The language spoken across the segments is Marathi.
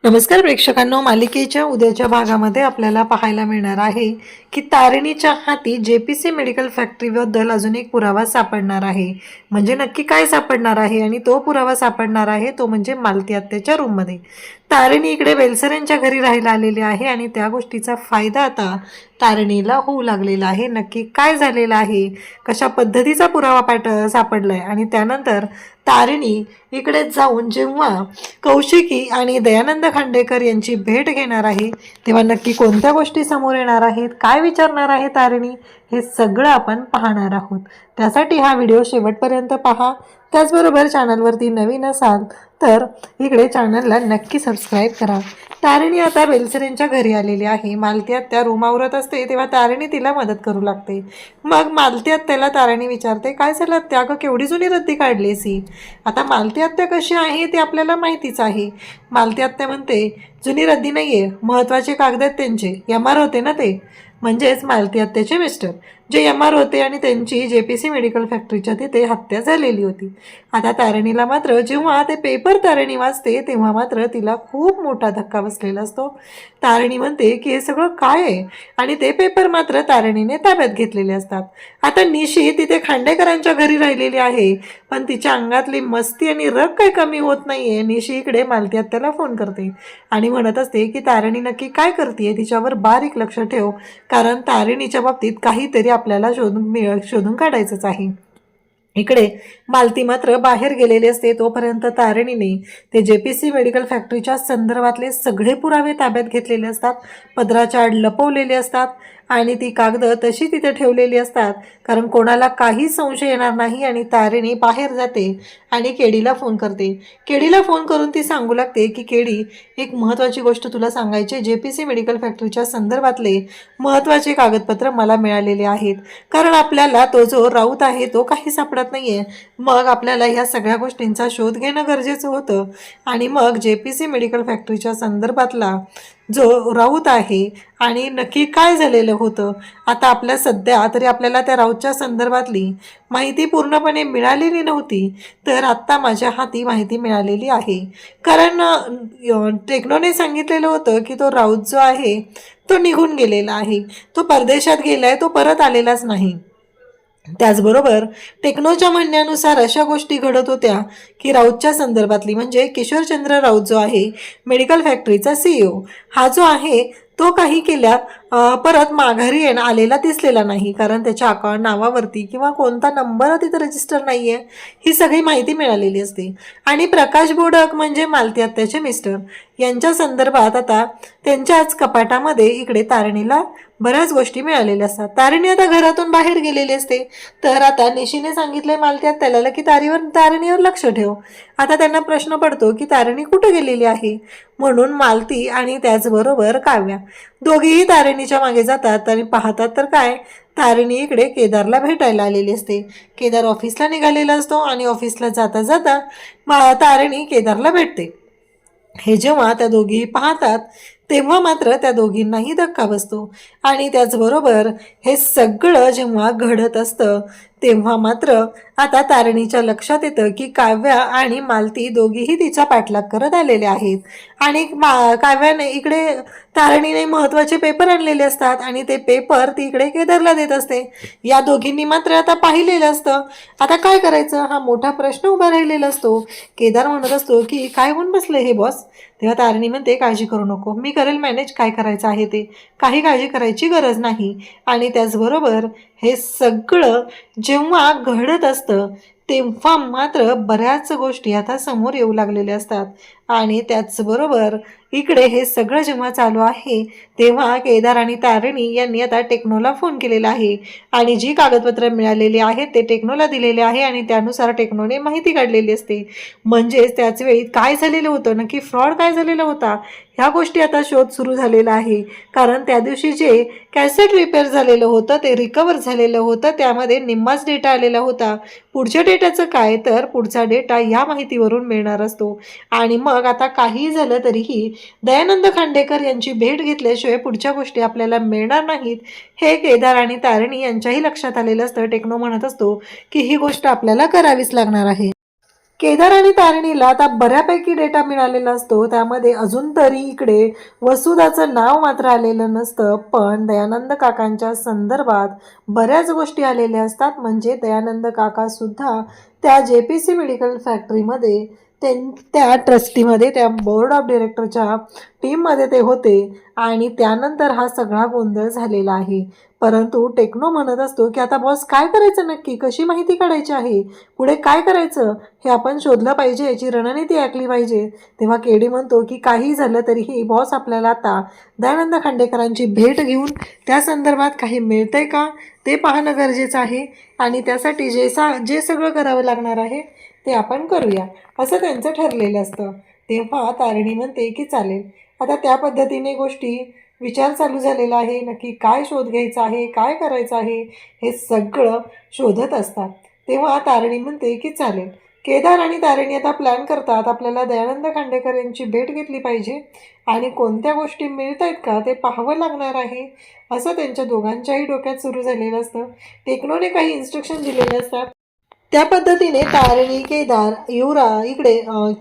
नमस्कार प्रेक्षकांनो, मालिकेच्या उद्याच्या भागामध्ये आपल्याला पाहायला मिळणार आहे की तारिणीच्या हाती जेपीसी मेडिकल फॅक्टरीबद्दल अजून एक पुरावा सापडणार आहे. म्हणजे नक्की काय सापडणार आहे आणि तो पुरावा सापडणार आहे तो म्हणजे मालती आत्याच्या रूममध्ये. तारिणी इकडे बेलसरेंच्या घरी राहायला आलेली आहे आणि त्या गोष्टीचा फायदा आता तारिणीला होऊ लागलेला आहे. नक्की काय झालेलं आहे, कशा पद्धतीचा पुरावा सापडलाय आणि त्यानंतर तारिणी इकडे जाऊन जेव्हा कौशिकी आणि दयानंद खांडेकर यांची भेट घेणार आहे तेव्हा नक्की कोणत्या गोष्टी समोर येणार आहेत, काय विचारणार आहे तारिणी, हे सगळं आपण पाहणार आहोत. त्यासाठी हा व्हिडिओ शेवटपर्यंत पहा. त्याचबरोबर चॅनलवरती नवीन असाल तर इकडे चॅनलला नक्की सबस्क्राईब करा. तारिणी आता बेलसरेंच्या घरी आलेली आहे. मालती आत्या रूम आवरत असते तेव्हा तारिणी तिला मदत करू लागते. मग मालती आत्याला तारिणी विचारते, काय झालं त्या ग, केवढी जुनी रद्दी काढलीस ही? आता मालती आत्या कशी आहे ते आपल्याला माहितीच आहे. मालती आत्या म्हणते, जुनी रद्दी नाही आहे, महत्त्वाचे कागद आहेत त्यांचे, एम-आर होते ना ते, म्हणजेच मालती आत्याचे मिस्टर जे एम-आर होते आणि त्यांची जेपीसी मेडिकल फॅक्टरीच्या तिथे हत्या झालेली होती. आता तारिणीला मात्र जेव्हा ते पेपर तारिणी वाचते तेव्हा मात्र तिला खूप मोठा धक्का बसलेला असतो. तारिणी म्हणते की हे सगळं काय आहे आणि ते पेपर मात्र तारिणीने ताब्यात घेतलेले असतात. आता निशी तिथे खांडेकरांच्या घरी राहिलेली आहे पण तिच्या अंगातली मस्ती आणि रग काही कमी होत नाहीये. निशी इकडे मालती आत्याला फोन करते आणि म्हणत असते की तारिणी नक्की काय करते, तिच्यावर बारीक लक्ष ठेव, कारण तारिणीच्या बाबतीत काहीतरी आपल्याला शोधून काढायचंच आहे. इकडे मालती मात्र बाहेर गेलेली असते. तोपर्यंत तारिणीने ते जेपीसी मेडिकल फॅक्टरीच्या संदर्भातले सगळे पुरावे ताब्यात घेतलेले असतात, पदराच्या आड लपवलेले असतात आणि ती कागद तशी तिथे ठेवलेली असतात कारण कोणाला काही संशय येणार नाही. आणि तारिणी बाहेर जाते आणि केडीला फोन करते. केडीला फोन करून ती सांगू लागते की केडी, एक महत्त्वाची गोष्ट तुला सांगायची, जेपीसी मेडिकल फॅक्टरीच्या संदर्भातले महत्त्वाचे कागदपत्र मला मिळालेले आहेत, कारण आपल्याला तो जो राऊत आहे तो काही सापडत नाहीये. मग आपल्याला ह्या सगळ्या गोष्टींचा शोध घेणं गरजेचं होतं आणि मग जेपीसी मेडिकल फॅक्टरीच्या संदर्भातला जो राऊत आहे आणि नक्की काय झालेलं होतं, आता आपल्या सध्या तरी आपल्याला त्या राऊतच्या संदर्भातली माहिती पूर्णपणे मिळालेली नव्हती, तर आत्ता माझ्या हाती माहिती मिळालेली आहे. कारण टेक्नोने सांगितलेलं होतं की तो राऊत जो आहे तो निघून गेलेला आहे, तो परदेशात गेलाय, तो परत आलेलाच नाही. त्याचबरोबर टेक्नोच्या म्हणण्यानुसार अशा गोष्टी घडत होत्या की राऊतच्या संदर्भातली, म्हणजे किशोरचंद्र राऊत जो आहे मेडिकल फॅक्टरीचा CEO, हा जो आहे तो काही केल्या परत माघारी आलेला दिसलेला नाही, कारण त्याच्या अकाउंट नावावरती किंवा कोणता नंबर तिथे रजिस्टर नाही आहे, ही सगळी माहिती मिळालेली असते. आणि प्रकाश बोडक म्हणजे मालती आत्याचे मिस्टर यांच्या संदर्भात आता त्यांच्याच कपाटामध्ये इकडे तारिणीला बऱ्याच गोष्टी मिळालेल्या असतात. तारिणी आता घरातून बाहेर गेलेली असते, तर आता निशीने सांगितलंय मालती आत्याला की तारिणीवर लक्ष ठेव. आता त्यांना प्रश्न पडतो की तारिणी कुठे गेलेली आहे, म्हणून मालती आणि त्याचबरोबर काव्या दोघीही तारिणीच्या मागे जातात आणि पाहतात तर काय, तारिणी इकडे केदारला भेटायला आलेली असते. केदार ऑफिसला निघालेला असतो आणि ऑफिसला जाता जाता तारिणी केदारला भेटते. हे जेव्हा त्या दोघी पाहतात तेव्हा मात्र त्या दोघींनाही धक्का बसतो. आणि त्याचबरोबर हे सगळं जेव्हा घडत असतं तेव्हा मात्र आता तारिणीच्या लक्षात येतं की काव्या आणि मालती दोघीही तिचा पाठलाग करत आलेले आहेत. आणि काव्याने इकडे तारिणीने महत्त्वाचे पेपर आणलेले असतात आणि ते पेपर ती इकडे केदारला देत असते. या दोघींनी मात्र आता पाहिलेलं असतं. आता काय करायचं हा मोठा प्रश्न उभा राहिलेला असतो. केदार म्हणत असतो की काय होऊन बसले हे बॉस. तेव्हा तारिणी म्हणते, काळजी करू नको, मी करेल मॅनेज, काय करायचं आहे ते, काही काळजी करायची गरज नाही. आणि त्याचबरोबर हे सगळं जेव्हा घडत असतं तेव्हा मात्र बऱ्याच गोष्टी आता समोर येऊ लागलेल्या असतात. आणि त्याचबरोबर इकडे हे सगळं जेव्हा चालू आहे तेव्हा केदार आणि तारिणी यांनी आता टेक्नोला फोन केलेला आहे आणि जी कागदपत्र मिळालेली आहेत ते टेक्नोला दिलेले आहे आणि त्यानुसार टेक्नोने माहिती काढलेली असते. म्हणजेच त्याच वेळी काय झालेलं होतं, नक्की फ्रॉड काय झालेला होता, ह्या गोष्टी आता शोध सुरू झालेला आहे. कारण त्या दिवशी जे कॅसेट रिपेअर झालेलं होतं ते रिकवर झालेलं होतं, त्यामध्ये निम्माच डेटा आलेला होता. पुढच्या डेटाचं काय, तर पुढचा डेटा या माहितीवरून मिळणार असतो. आणि मग आता काही झालं तरीही दयानंद खांडेकर यांची भेट घेतल्याशिवाय पुढच्या गोष्टी आपल्याला मिळणार नाहीत, हे केदार आणि तारिणी यांच्याही लक्षात आलेलं असतं. टेक्नो म्हणत असतो की ही गोष्ट आपल्याला करावीच लागणार आहे. केदार आणि तारिणीला आता बऱ्यापैकी डेटा मिळालेला असतो. त्यामध्ये अजून तरी इकडे वसुधाचं नाव मात्र आलेलं नसतं, पण दयानंद काकांच्या संदर्भात बऱ्याच गोष्टी आलेल्या असतात. म्हणजे दयानंद काका सुद्धा त्या JPC मेडिकल फॅक्टरीमध्ये त्या ट्रस्टीमध्ये, त्या बोर्ड ऑफ डिरेक्टरच्या टीममध्ये ते होते आणि त्यानंतर हा सगळा गोंधळ झालेला आहे. परंतु टेक्नो म्हणत असतो की आता बॉस काय करायचं नक्की, कशी माहिती काढायची आहे, पुढे काय करायचं हे आपण शोधलं पाहिजे, याची रणनीती आखली पाहिजे. तेव्हा केडी म्हणतो की काही झालं तरीही बॉस आपल्याला आता दयानंद खांडेकरांची भेट घेऊन त्या संदर्भात काही मिळतंय का ते पाहणं गरजेचं आहे आणि त्यासाठी जे सगळं करावं लागणार आहे ते आपण करूया असं त्यांचं ठरलेलं असतं. तेव्हा तारिणी म्हणते की चालेल. आता त्या पद्धतीने गोष्टी विचार चालू झालेला आहे. नक्की काय शोध घ्यायचा आहे, काय करायचं आहे हे सगळं शोधत असतात. तेव्हा तारिणी म्हणते की चालेल. केदार आणि तारिणी आता प्लॅन करतात, आपल्याला दयानंद खांडेकर यांची भेट घेतली पाहिजे आणि कोणत्या गोष्टी मिळत आहेत का ते पाहावं लागणार आहे असं त्यांच्या दोघांच्याही डोक्यात सुरू झालेलं असतं. टेक्नोने काही इन्स्ट्रक्शन दिलेले असतात. त्या पद्धतीने तारिणी, केदार, इकडे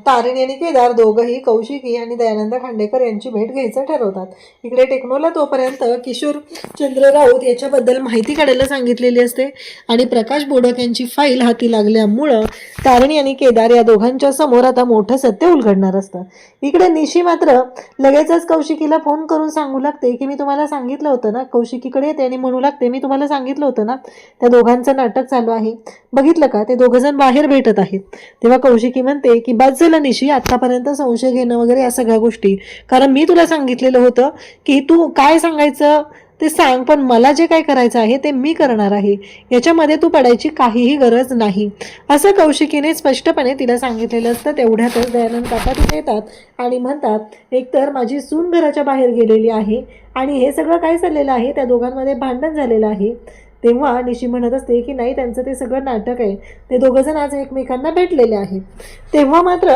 तारिणी आणि केदार दोघंही कौशिकी आणि दयानंद खांडेकर यांची भेट घ्यायचं ठरवतात. इकडे टेक्नोला तोपर्यंत किशोर चंद्र राऊत याच्याबद्दल माहिती काढायला सांगितलेली असते आणि प्रकाश बोडक यांची फाईल हाती लागल्यामुळं तारिणी आणि केदार या दोघांच्या समोर आता मोठं सत्य उलगडणार असतं. इकडे निशी मात्र लगेचच कौशिकीला फोन करून सांगू लागते की मी तुम्हाला सांगितलं होतं ना, कौशिकीकडे येते आणि म्हणू लागते मी तुम्हाला सांगितलं होतं ना त्या दोघांचं नाटक चालू आहे, बघितलं का, ते दोघंजण बाहेर भेटत आहेत. तेव्हा कौशिकी म्हणते की बस झालं निशी आतापर्यंत संशय घेणं वगैरे या सगळ्या गोष्टी, कारण मी तुला सांगितलेलं होतं की तू काय सांगायचं ते सांग, पण मला जे काय करायचं आहे ते मी करणार आहे, याच्यामध्ये तू पडायची काहीही गरज नाही असं कौशिकीने स्पष्टपणे तिला सांगितलेलं असतं. तेवढ्यातच दयानंद काका तिथे येतात आणि म्हणतात एकतर माझी सून घराच्या बाहेर गेलेली आहे आणि हे सगळं काय चाललेलं आहे, त्या दोघांमध्ये भांडण झालेलं आहे. तेव्हा निशी म्हणत असते की नाही, त्यांचं ते सगळं नाटक आहे, ते दोघंजण आज एकमेकांना भेटलेले आहेत. तेव्हा मात्र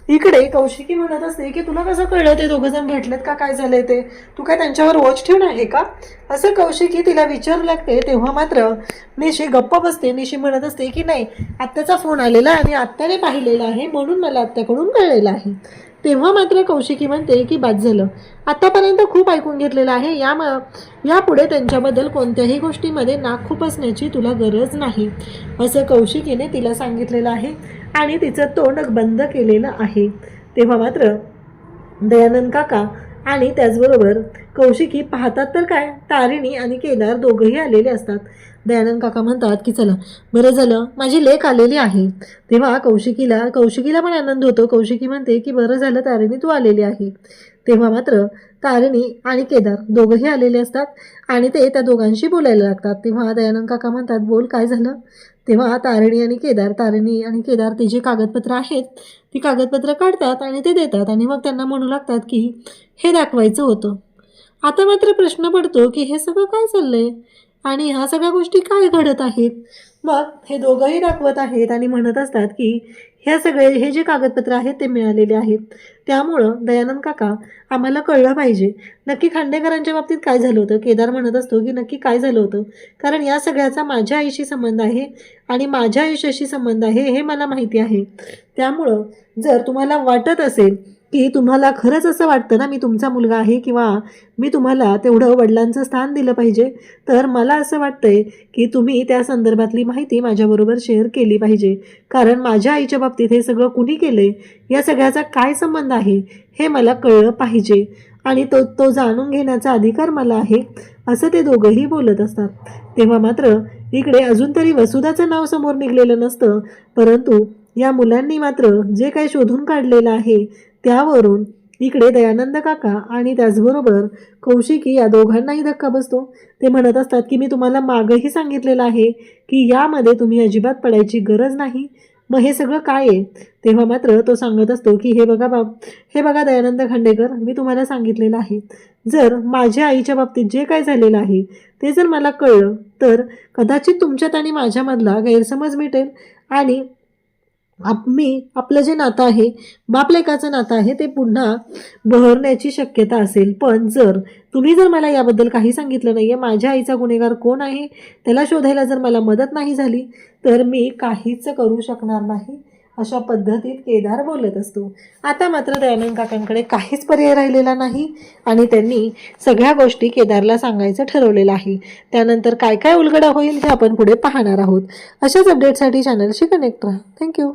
इकडे कौशिकी म्हणत असते की तुला कसं कळलं ते दोघंजण भेटलेत का, काय झालंय ते, तू काय त्यांच्यावर वॉच ठेवून आहे का असं कौशिकी तिला विचारू लागते. तेव्हा मात्र निशी गप्प बसते. निशी म्हणत असते की नाही, आत्याचा फोन आलेला आणि आत्याने पाहिलेला आहे म्हणून मला आत्याकडून कळलेलं आहे. तेव्हा मात्र कौशिकी म्हणते की बाद झालं, आतापर्यंत खूप ऐकून घेतलेलं आहे, यापुढे त्यांच्याबद्दल कोणत्याही गोष्टीमध्ये नाक खुपसण्याची तुला गरज नाही असं कौशिकीने तिला सांगितलेलं आहे आणि तिचं तोंड बंद केलेलं आहे. तेव्हा मात्र दयानंद काका आणि त्याचबरोबर कौशिकी पाहतात तर काय, तारिणी आणि केदार दोघंही आलेले असतात. दयानंद काका म्हणतात की चला बरं झालं माझी लेक आलेली आहे. तेव्हा कौशिकीला पण आनंद होतो. कौशिकी म्हणते की बरं झालं तारिणी तू आलेली आहे. तेव्हा मात्र तारिणी आणि केदार दोघंही आलेले असतात आणि ते त्या दोघांशी बोलायला लागतात. तेव्हा दयानंद काका म्हणतात बोल काय झालं. तेव्हा तारिणी आणि केदार ते जे कागदपत्र आहेत ती कागदपत्र काढतात आणि ते देतात आणि मग त्यांना म्हणू लागतात की हे दाखवायचं होतं. आता मात्र प्रश्न पडतो की हे सगळं काय चाललंय आणि ह्या सगळ्या गोष्टी काय घडत आहेत. मग हे दोघंही दाखवत आहेत आणि म्हणत असतात की हे जे कागदपत्र आहेत ते मिळालेले आहेत, त्यामुळं दयानंद काका आम्हाला कळलं पाहिजे नक्की खांडेकरांच्या बाबतीत काय झालं होतं. केदार म्हणत असतो की नक्की काय झालं होतं, कारण या सगळ्याचा माझ्या आईशी संबंध आहे आणि माझ्या आयुष्याशी संबंध आहे हे मला माहिती आहे. त्यामुळं जर तुम्हाला वाटत असेल की तुम्हाला खरंच असं वाटतं ना मी तुमचा मुलगा आहे किंवा मी तुम्हाला तेवढं वडिलांचं स्थान दिलं पाहिजे, तर मला असं वाटतंय की तुम्ही त्या संदर्भातली माहिती माझ्याबरोबर शेअर केली पाहिजे, कारण माझ्या आईच्या बाबतीत हे सगळं कुणी केलंय, या सगळ्याचा काय संबंध आहे हे मला कळलं पाहिजे आणि तो जाणून घेण्याचा अधिकार मला आहे असं ते दोघंही बोलत असतात. तेव्हा मात्र इकडे अजून तरी वसुधाचं नाव समोर निघलेलं नसतं, परंतु या मुलांनी मात्र जे काही शोधून काढलेलं आहे त्यावरून इकडे दयानंद काका आणि त्याचबरोबर कौशिकी या दोघांनाही धक्का बसतो. ते म्हणत असतात की मी तुम्हाला मागंही सांगितलेलं आहे की यामध्ये तुम्ही अजिबात पडायची गरज नाही, मग हे सगळं काय आहे. तेव्हा मात्र तो सांगत असतो की हे बघा दयानंद खांडेकर, मी तुम्हाला सांगितलेलं आहे जर माझ्या आईच्या बाबतीत जे काय झालेलं आहे ते जर मला कळलं तर कदाचित तुमच्यात आणि माझ्यामधला गैरसमज मिटेल आणि आपलं जे नातं आहे, बापलेकाचं नातं आहे, ते पुन्हा बहरण्याची शक्यता असेल. पण तुम्ही जर मला याबद्दल काही सांगितलं नाही आहे, माझ्या आईचा गुन्हेगार कोण आहे त्याला शोधायला जर मला मदत नाही झाली तर मी काहीच करू शकणार नाही अशा पद्धतीत केदार बोलत असतो. आता मात्र दयानंद काकांकडे काहीच पर्याय राहिलेला नाही आणि त्यांनी सगळ्या गोष्टी केदारला सांगायचं ठरवलेलं आहे. त्यानंतर काय काय उलगडा होईल हे आपण पुढे पाहणार आहोत. अशाच अपडेटसाठी चॅनलशी कनेक्ट राहा. थँक्यू.